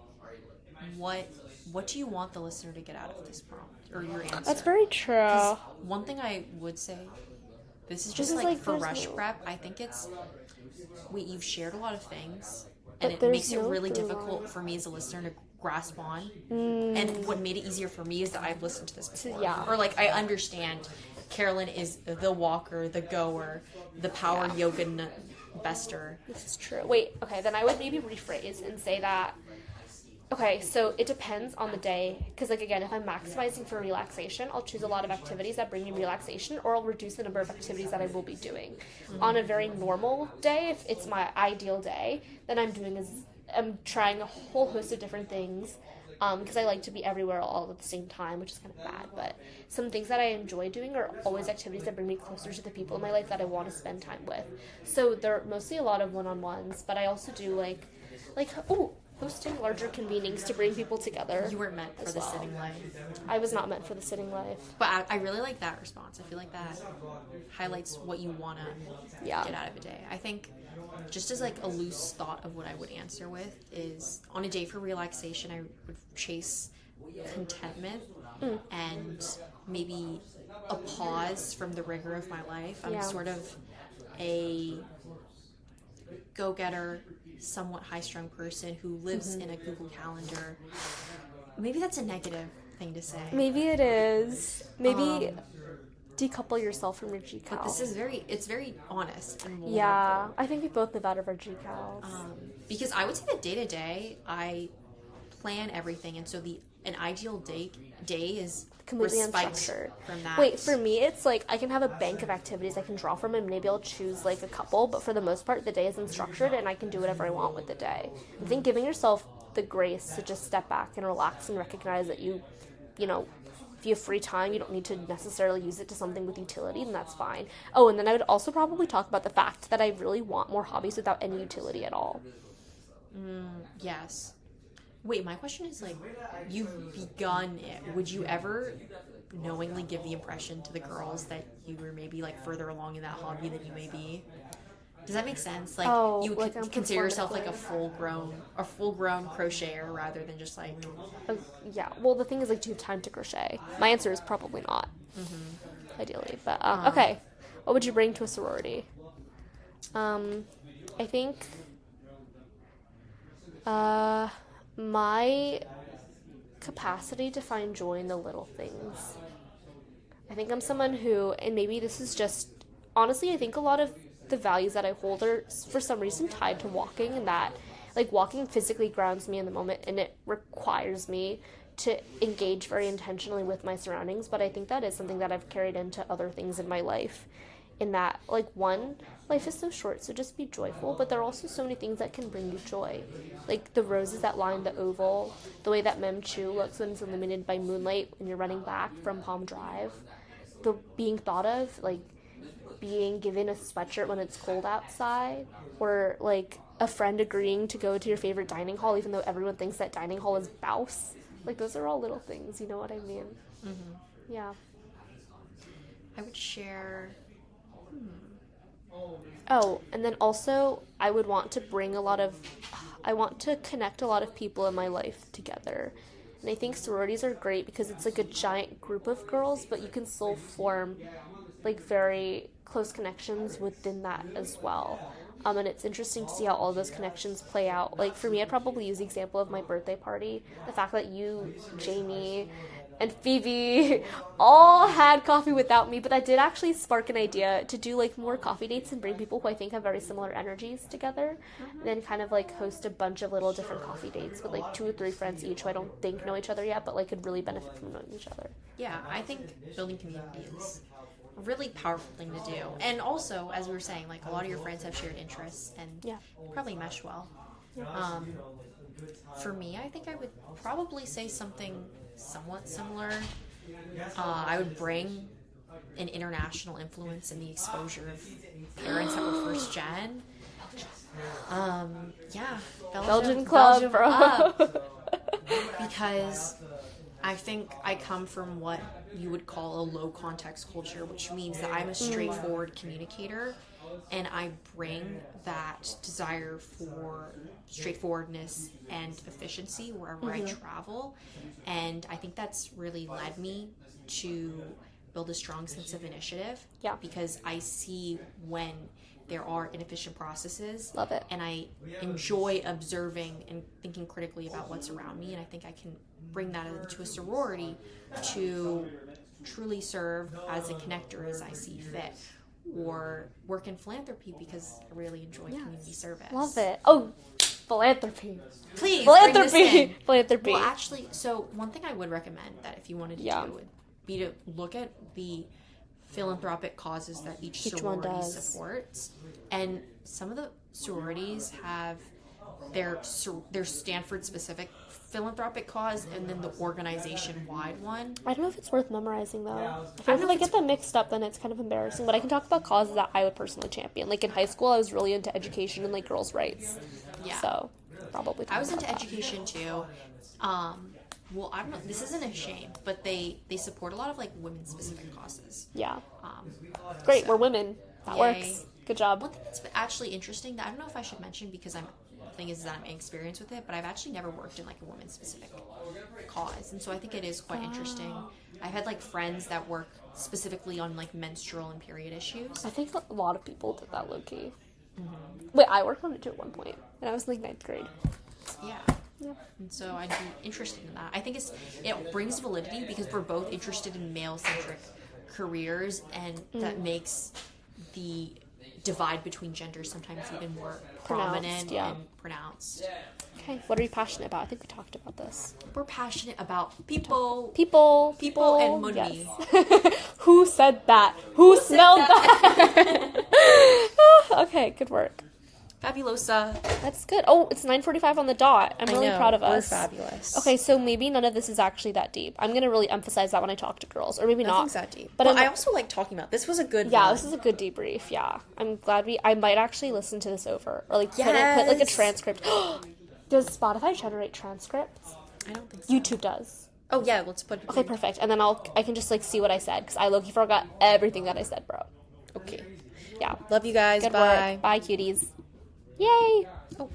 S1: what do you want the listener to get out of this prompt or your answer?
S2: That's very true.
S1: 'Cause one thing I would say, this is just like for rush prep, I think it's you've shared a lot of things, and it makes it really difficult for me as a listener to grasp on. And what made it easier for me is that I've listened to this before.
S2: Yeah.
S1: Or, like, I understand Carolyn is the walker, the goer, the power yoga bester.
S2: This is true. Wait, okay, then I would maybe rephrase and say that, okay, so it depends on the day, because, like, again, if I'm maximizing for relaxation, I'll choose a lot of activities that bring me relaxation, or I'll reduce the number of activities that I will be doing. On a very normal day, if it's my ideal day, then I'm trying a whole host of different things, because I like to be everywhere all at the same time, which is kind of bad, but some things that I enjoy doing are always activities that bring me closer to the people in my life that I want to spend time with. So they're mostly a lot of one-on-ones, but I also do hosting larger convenings to bring people together.
S1: You weren't meant for the sitting life.
S2: I was not meant for the sitting life.
S1: But I really like that response. I feel like that highlights what you want to get out of a day. I think just as, like, a loose thought of what I would answer with is, on a day for relaxation, I would chase contentment and maybe a pause from the rigor of my life. I'm sort of a go-getter, somewhat high-strung person who lives in a Google Calendar. Maybe that's a negative thing to say.
S2: Maybe it is. Maybe decouple yourself from your G-Cal.
S1: But this is very honest and vulnerable.
S2: Yeah, I think we both live out of our G-Cals.
S1: Because I would say that day to day, I plan everything, and so an ideal day is
S2: completely
S1: respite
S2: unstructured.
S1: From that.
S2: Wait, for me, it's like I can have a bank of activities I can draw from, and maybe I'll choose like a couple. But for the most part, the day is unstructured, and I can do whatever I want with the day. I think giving yourself the grace to just step back and relax and recognize that you know. If you have free time, you don't need to necessarily use it to something with utility, and that's fine. Oh, and then I would also probably talk about the fact that I really want more hobbies without any utility at all.
S1: Yes. Wait, my question is, like, you've begun it. Would you ever knowingly give the impression to the girls that you were maybe, like, further along in that hobby than you may be? Does that make sense? Like, you would consider yourself like a full-grown crocheter rather than just like...
S2: Yeah, well, the thing is, like, do you have time to crochet? My answer is probably not, ideally. But, okay, what would you bring to a sorority? I think my capacity to find joy in the little things. I think I'm someone who, and maybe this is just, honestly, I think a lot of the values that I hold are for some reason tied to walking, and that, like, walking physically grounds me in the moment, and it requires me to engage very intentionally with my surroundings, but I think that is something that I've carried into other things in my life. In that, like, one, life is so short, so just be joyful, but there are also so many things that can bring you joy. Like the roses that line the oval, the way that Mem Chu looks when it's illuminated by moonlight when you're running back from Palm Drive, the being thought of, like, being given a sweatshirt when it's cold outside, or, like, a friend agreeing to go to your favorite dining hall even though everyone thinks that dining hall is Baus. Like, those are all little things, you know what I mean?
S1: Mm-hmm.
S2: Yeah.
S1: I would share...
S2: Oh, and then also, I would want to I want to connect a lot of people in my life together. And I think sororities are great because it's like a giant group of girls, but you can still form, like, very close connections within that as well. And it's interesting to see how all those connections play out. Like, for me, I'd probably use the example of my birthday party. The fact that you, Jamie, and Phoebe all had coffee without me, but that did actually spark an idea to do, like, more coffee dates and bring people who I think have very similar energies together, and then kind of, like, host a bunch of little different coffee dates with, like, 2 or 3 friends each who I don't think know each other yet, but, like, could really benefit from knowing each other.
S1: Yeah, I think building community is a really powerful thing to do. And also, as we were saying, like, a lot of your friends have shared interests and
S2: Yeah.
S1: probably mesh well. For me, I think I would probably say something somewhat similar. I would bring an international influence in the exposure of parents that were first gen. Yeah,
S2: Belgian club, bro.
S1: up. Because I think I come from what you would call a low context culture, which means that I'm a straightforward communicator, and I bring that desire for straightforwardness and efficiency wherever I travel. And I think that's really led me to build a strong sense of initiative.
S2: Yeah.
S1: Because I see when there are inefficient processes.
S2: Love it.
S1: And I enjoy observing and thinking critically about what's around me. And I think I can bring that into a sorority to truly serve as a connector as I see fit. Or work in philanthropy because I really enjoy community service.
S2: Love it. Oh, philanthropy.
S1: Please,
S2: Philanthropy.
S1: bring this in.
S2: Philanthropy.
S1: Well, actually, so one thing I would recommend that if you wanted to do would be to look at the philanthropic causes that each
S2: one
S1: sorority
S2: does.
S1: supports. And some of the sororities have their Stanford specific philanthropic cause and then the organization wide one.
S2: I don't know if it's worth memorizing, though. I feel like if I get them mixed up, then it's kind of embarrassing. But I can talk about causes that I would personally champion. Like, in high school, I was really into education and, like, girls' rights.
S1: Yeah.
S2: So, probably talk
S1: I was
S2: about
S1: into
S2: that.
S1: education too. Well, I don't know. This isn't a shame, but they support a lot of like women specific causes.
S2: Yeah.
S1: Um,
S2: Great,
S1: so-
S2: we're women. That
S1: Yay.
S2: works. Good job.
S1: One thing that's actually interesting that I don't know if I should mention because the thing is that I'm inexperienced with it, but I've actually never worked in like a woman specific cause, and so I think it is quite interesting. I've had like friends that work specifically on like menstrual and period issues.
S2: I think a lot of people did that low-key. Wait, I worked on it too at one point, and I was in, like, 9th grade.
S1: Yeah.
S2: Yeah.
S1: And so I'd be interested in that. I think it brings validity because we're both interested in male-centric careers, and that makes the divide between genders sometimes even more prominent and pronounced.
S2: Okay, what are you passionate about? I think we talked about this.
S1: We're passionate about people.
S2: People
S1: and money.
S2: Yes. Who said that? Who smelled that? Okay, good work.
S1: Fabulosa.
S2: That's good. Oh, it's 9:45 on the dot. I'm really proud of us.
S1: We're fabulous.
S2: Okay, so maybe none of this is actually that deep. I'm gonna really emphasize that when I talk to girls, or maybe
S1: Nothing's
S2: not.
S1: that deep.
S2: But
S1: But
S2: I'm-
S1: I also like talking about this. Was a good
S2: Yeah,
S1: one.
S2: this is a good debrief. Yeah, I'm glad I might actually listen to this over, or like put like a
S1: Yes.
S2: transcript. Does Spotify generate transcripts?
S1: I don't think so.
S2: YouTube does.
S1: Oh yeah, let's put it.
S2: Okay, perfect. And then I can just like see what I said because I low-key forgot everything that I said, bro.
S1: Okay.
S2: Yeah.
S1: Love you guys.
S2: Good
S1: Bye.
S2: work. Bye, cuties. Yay.
S1: Oh.